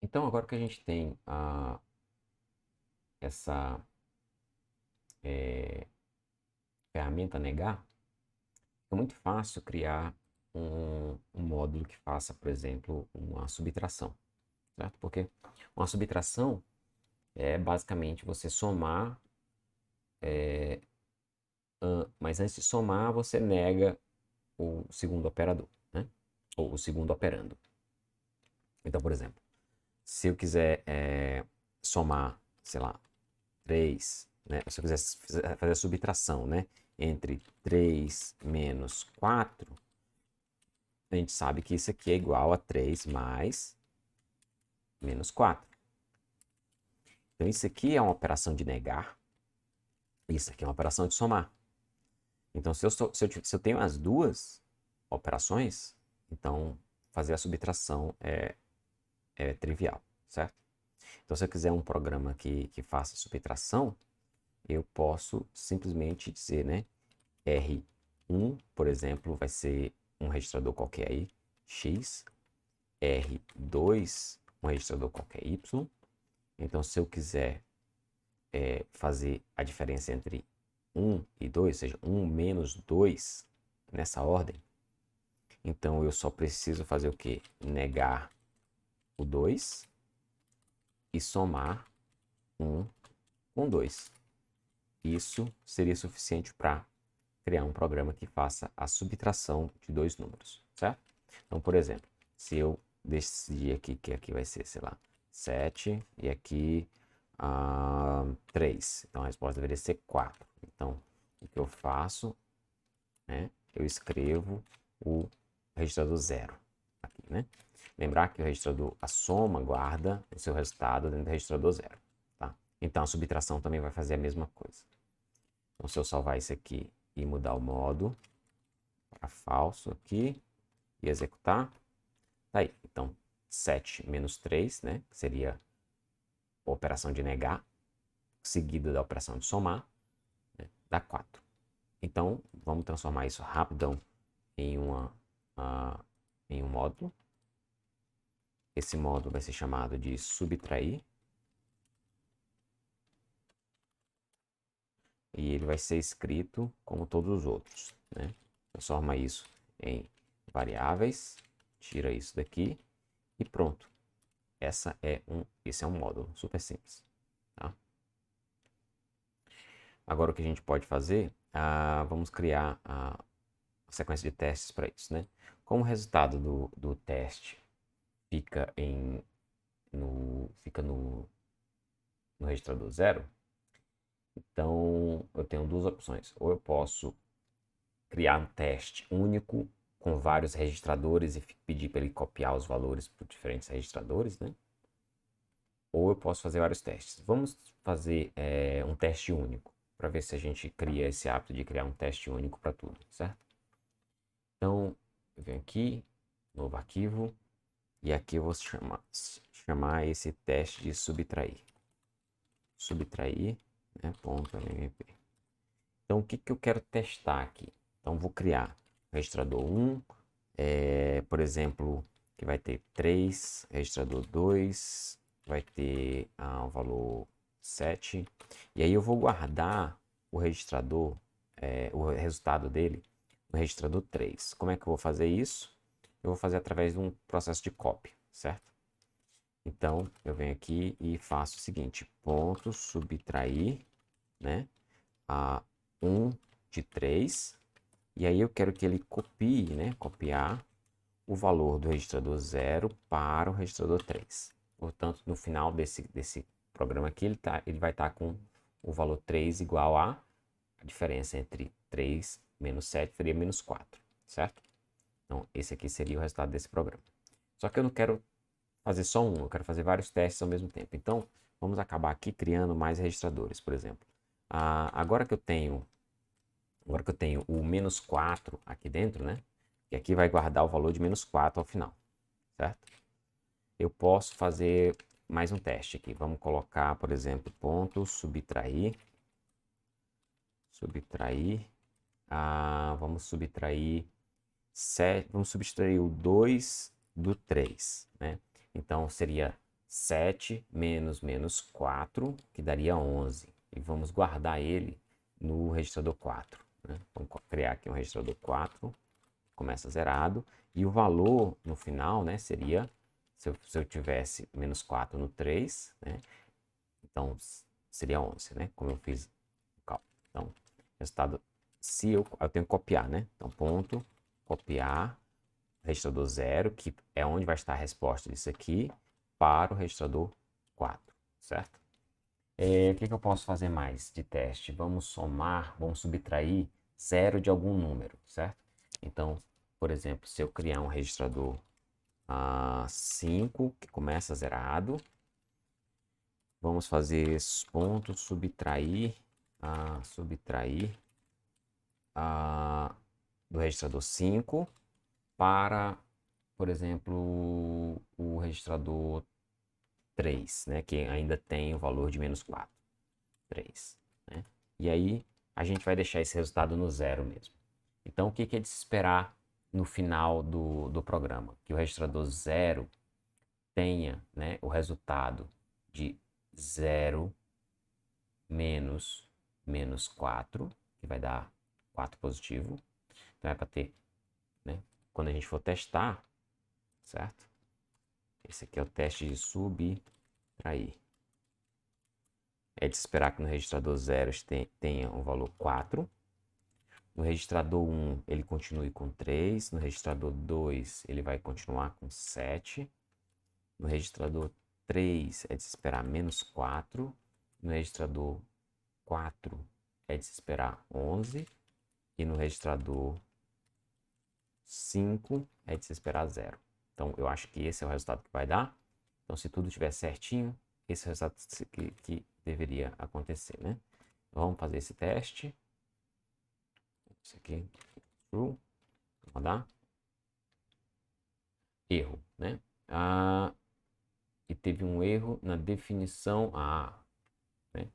Então, agora que a gente tem essa ferramenta negar, é muito fácil criar um módulo que faça, por exemplo, uma subtração, certo? Porque uma subtração é basicamente você somar, mas antes de somar, você nega o segundo operador, né? Ou o segundo operando. Então, por exemplo, se eu quiser somar, sei lá, 3, né? Se eu quiser fazer a subtração, né? Entre 3 menos 4, a gente sabe que isso aqui é igual a 3 mais menos 4. Então, isso aqui é uma operação de negar, isso aqui é uma operação de somar. Então, se eu tenho as duas operações, então fazer a subtração é trivial, certo? Então, se eu quiser um programa que faça subtração, eu posso simplesmente dizer, né? R1, por exemplo, vai ser um registrador qualquer aí, X. R2, um registrador qualquer Y. Então, se eu quiser fazer a diferença entre 1 e 2, ou seja, 1 menos 2, nessa ordem, então eu só preciso fazer o quê? Negar o 2 e somar 1 com 2. Isso seria suficiente para criar um programa que faça a subtração de dois números, certo? Então, por exemplo, se eu decidir aqui que aqui vai ser, sei lá, 7 e aqui 3. Então, a resposta deveria ser 4. Então, o que eu faço, né? Eu escrevo o registrador 0 aqui, né? Lembrar que o registrador, a soma guarda o seu resultado dentro do registrador 0, tá? Então, a subtração também vai fazer a mesma coisa. Então, se eu salvar isso aqui e mudar o modo para falso aqui e executar, tá aí. Então, 7 menos 3, né? Que seria a operação de negar, seguida da operação de somar, né, dá 4. Então, vamos transformar isso rapidão em, em um módulo. Esse módulo vai ser chamado de subtrair. E ele vai ser escrito como todos os outros, né? Transforma isso em variáveis, tira isso daqui e pronto. Esse é um módulo super simples, tá? Agora o que a gente pode fazer, vamos criar a sequência de testes para isso, né? Como o resultado do teste fica no registrador 0, então eu tenho duas opções. Ou eu posso criar um teste único com vários registradores e pedir para ele copiar os valores para diferentes registradores, né? Ou eu posso fazer vários testes. Vamos fazer um teste único, para ver se a gente cria esse hábito de criar um teste único para tudo, certo? Então, eu venho aqui, novo arquivo, e aqui eu vou chamar esse teste de subtrair. Subtrair, né, .mmp. Então, o que eu quero testar aqui? Então, vou criar registrador 1, por exemplo, que vai ter 3, registrador 2, vai ter o valor 7. E aí eu vou guardar o registrador, o resultado dele, no registrador 3. Como é que eu vou fazer isso? Eu vou fazer através de um processo de copy, certo? Então, eu venho aqui e faço o seguinte, ponto subtrair, né, a 1 de 3, e aí eu quero que ele copie, né, copiar o valor do registrador 0 para o registrador 3. Portanto, no final desse programa aqui, ele vai estar com o valor 3 igual a diferença entre 3 menos 7 seria menos 4, certo? Então, esse aqui seria o resultado desse programa. Só que eu não quero fazer só um, eu quero fazer vários testes ao mesmo tempo. Então, vamos acabar aqui criando mais registradores, por exemplo. Agora que eu tenho o menos 4 aqui dentro, né? E aqui vai guardar o valor de menos 4 ao final, certo? Eu posso fazer mais um teste aqui. Vamos colocar, por exemplo, ponto subtrair. Vamos subtrair 7, vamos subtrair o 2 do 3, né? Então seria 7 menos 4, que daria 11. E vamos guardar ele no registrador 4. Né? Vamos criar aqui um registrador 4, começa zerado. E o valor no final, né, seria, se eu tivesse menos 4 no 3, né, então seria 11, né, como eu fiz o cálculo. Então, resultado, se eu tenho que copiar, né, então ponto, copiar, registrador 0, que é onde vai estar a resposta disso aqui, para o registrador 4, certo? O que eu posso fazer mais de teste? Vamos somar, vamos subtrair 0 de algum número, certo? Então, por exemplo, se eu criar um registrador 5, que começa zerado, vamos fazer ponto subtrair, do registrador 5 para, por exemplo, o registrador 3, né, que ainda tem o valor de menos 4. 3, né? E aí a gente vai deixar esse resultado no zero mesmo. Então o que é de se esperar no final do programa? Que o registrador 0 tenha, né, o resultado de 0 menos 4, que vai dar 4 positivo. Então é para ter, né, quando a gente for testar, certo? Esse aqui é o teste de subtrair. É de se esperar que no registrador 0 tenha o valor 4. No registrador 1 ele continue com 3. No registrador 2 ele vai continuar com 7. No registrador 3 é de se esperar menos 4. No registrador 4 é de se esperar 11. E no registrador 5 é de se esperar 0. Então eu acho que esse é o resultado que vai dar. Então se tudo estiver certinho, esse é o resultado que deveria acontecer, né? Então, vamos fazer esse teste. Isso aqui, true. Vou rodar. Erro, né? E teve um erro na definição né?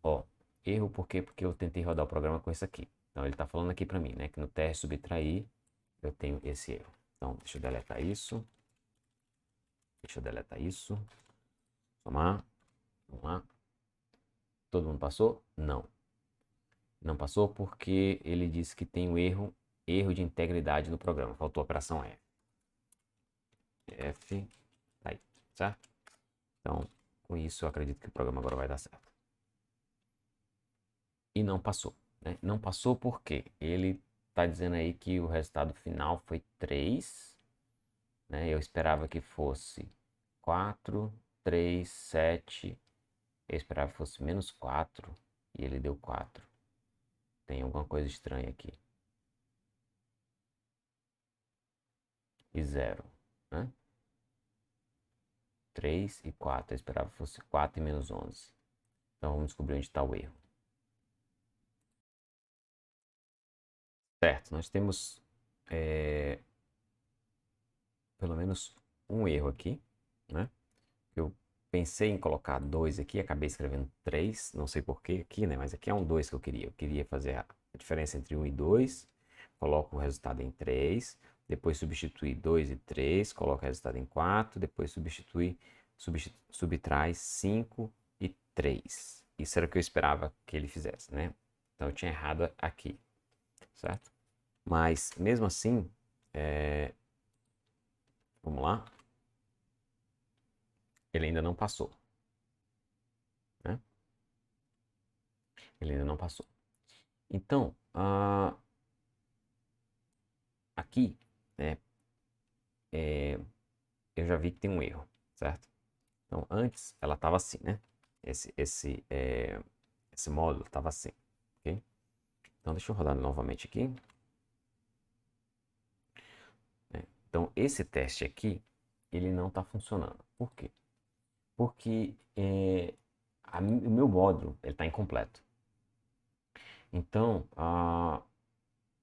Ó, erro por quê? Porque eu tentei rodar o programa com isso aqui. Então ele está falando aqui para mim, né, que no teste subtrair eu tenho esse erro. Então deixa eu deletar isso. Somar. Vamos lá. Todo mundo passou? Não. Não passou porque ele disse que tem um erro de integridade no programa. Faltou a operação F. F, tá aí, certo? Então, com isso eu acredito que o programa agora vai dar certo. E não passou, né? Não passou porque ele está dizendo aí que o resultado final foi 3, né? Eu esperava que fosse 4, 3, 7. Eu esperava que fosse menos 4 e ele deu 4. Tem alguma coisa estranha aqui. E 0, né? 3 e 4. Eu esperava que fosse 4 e menos 11. Então vamos descobrir onde está o erro. Certo, nós temos pelo menos um erro aqui, né? Eu pensei em colocar 2 aqui, acabei escrevendo 3, não sei por que aqui, né? Mas aqui é um 2 que eu queria. Eu queria fazer a diferença entre 1 e 2, coloco o resultado em 3, depois substitui 2 e 3, coloco o resultado em 4, depois subtrai 5 e 3. Isso era o que eu esperava que ele fizesse, né? Então eu tinha errado aqui, certo? Mas mesmo assim, vamos lá, ele ainda não passou, né? Ele ainda não passou. Então, aqui, né, eu já vi que tem um erro, certo? Então, antes ela estava assim, né? Esse módulo estava assim, ok? Então, deixa eu rodar novamente aqui. Então, esse teste aqui, ele não está funcionando. Por quê? Porque o meu módulo está incompleto. Então,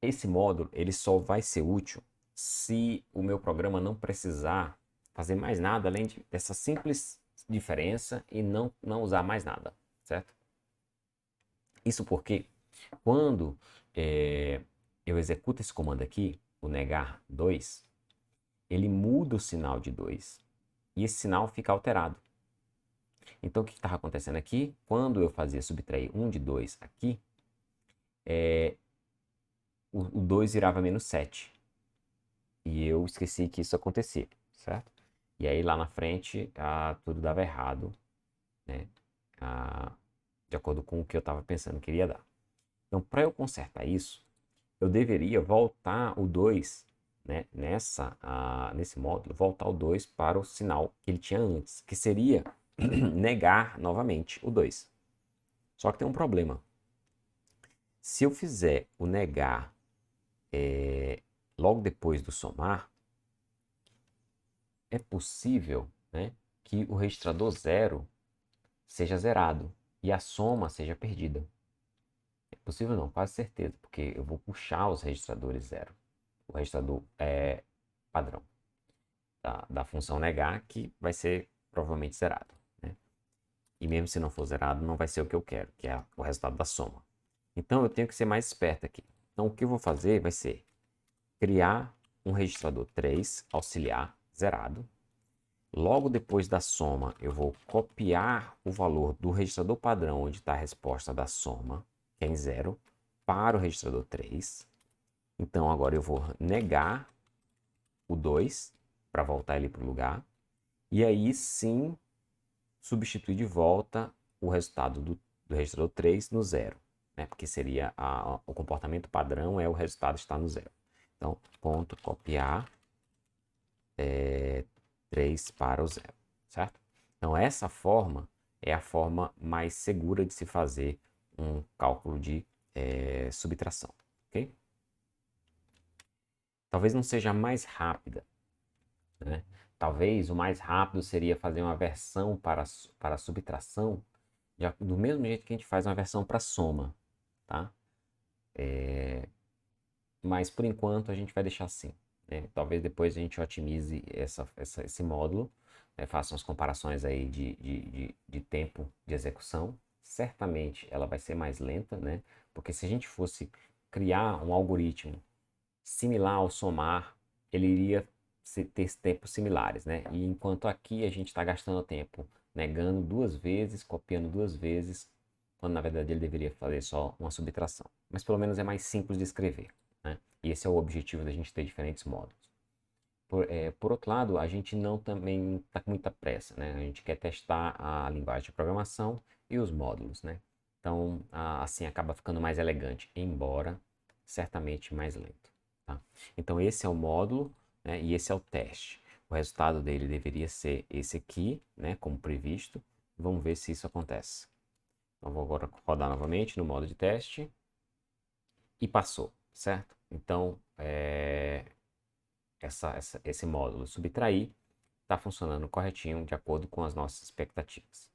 esse módulo ele só vai ser útil se o meu programa não precisar fazer mais nada além dessa simples diferença e não usar mais nada, certo? Isso porque quando eu executo esse comando aqui, o negar 2, ele muda o sinal de 2 e esse sinal fica alterado. Então, o que estava acontecendo aqui? Quando eu fazia subtrair 1 de 2 aqui, o 2 virava menos 7. E eu esqueci que isso acontecia, certo? E aí lá na frente tudo dava errado, né? De acordo com o que eu estava pensando que iria dar. Então, para eu consertar isso, eu deveria voltar o 2, né? Nesse módulo, voltar o 2 para o sinal que ele tinha antes, que seria negar novamente o 2. Só que tem um problema. Se eu fizer o negar logo depois do somar, é possível, né, que o registrador 0 seja zerado e a soma seja perdida. É possível não, quase certeza, porque eu vou puxar os registradores 0. O registrador padrão da função negar, que vai ser provavelmente zerado, né? E mesmo se não for zerado, não vai ser o que eu quero, que é o resultado da soma. Então eu tenho que ser mais esperto aqui. Então o que eu vou fazer vai ser criar um registrador 3 auxiliar zerado. Logo depois da soma, eu vou copiar o valor do registrador padrão, onde está a resposta da soma, que é em 0, para o registrador 3. Então agora eu vou negar o 2 para voltar ele para o lugar. E aí sim substituir de volta o resultado do registrador 3 no 0. Né? Porque seria o comportamento padrão é o resultado estar no 0. Então, ponto copiar 3 para o 0, certo? Então, essa forma é a forma mais segura de se fazer um cálculo de subtração, ok? Talvez não seja a mais rápida, né? Talvez o mais rápido seria fazer uma versão para a subtração do mesmo jeito que a gente faz uma versão para soma, tá? Mas por enquanto a gente vai deixar assim, né? Talvez depois a gente otimize esse módulo, né? Faça umas comparações aí de tempo de execução. Certamente ela vai ser mais lenta, né? Porque se a gente fosse criar um algoritmo similar ao somar, ele iria ter tempos similares, né? E enquanto aqui a gente está gastando tempo negando 2 vezes, copiando 2 vezes, quando na verdade ele deveria fazer só uma subtração. Mas pelo menos é mais simples de escrever, né? E esse é o objetivo da gente ter diferentes módulos. Por outro lado, a gente não também está com muita pressa, né? A gente quer testar a linguagem de programação e os módulos, né? Então, assim acaba ficando mais elegante, embora certamente mais lento, tá? Então, esse é o módulo, né? E esse é o teste. O resultado dele deveria ser esse aqui, né? Como previsto. Vamos ver se isso acontece. Então, vou agora rodar novamente no modo de teste e passou, certo? Então, esse módulo subtrair está funcionando corretinho de acordo com as nossas expectativas.